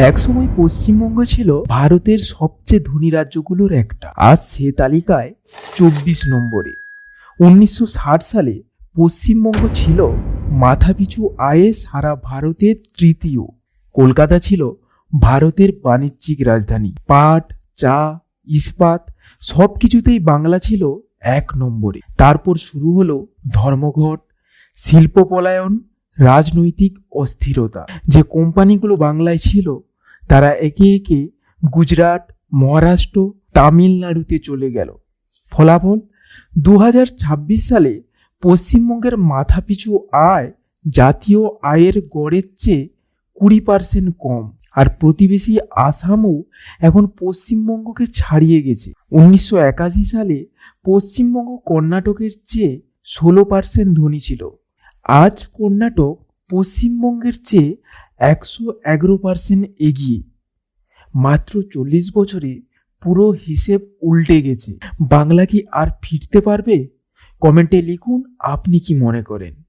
একসময় পশ্চিমবঙ্গ ছিল ভারতের সবচেয়ে ধনী রাজ্যগুলোর একটা। আজ সে তালিকায় 24 নম্বরে। 1960 সালে পশ্চিমবঙ্গ ছিল মাথাপিছু আয়ে সারা ভারতের তৃতীয়। কলকাতা ছিল ভারতের বাণিজ্যিক রাজধানী। পাট, চা, ইস্পাত সবকিছুতেই বাংলা ছিল 1 নম্বরে। তারপর শুরু হলো ধর্মঘট, শিল্প পলায়ন, রাজনৈতিক অস্থিরতা। যে কোম্পানিগুলো বাংলায় ছিল তারা একে একে গুজরাট, মহারাষ্ট্র, তামিলনাড়ুতে চলে গেল। ফলাফল 2026 সালে পশ্চিমবঙ্গের মাথাপিছু আয় জাতীয় আয়ের গড়ের চেয়ে 20% কম। আর প্রতিবেশী আসামও এখন পশ্চিমবঙ্গকে ছাড়িয়ে গেছে। 1981 সালে পশ্চিমবঙ্গ কর্ণাটকের চেয়ে 16% ধনী ছিল। আজ কর্ণাটক পশ্চিমবঙ্গের চেয়ে 111% এগিয়ে। মাত্র 40 বছরে পুরো হিসেব উল্টে গেছে। বাংলা কি আর ফিরতে পারবে? কমেন্টে লিখুন আপনি কি মনে করেন।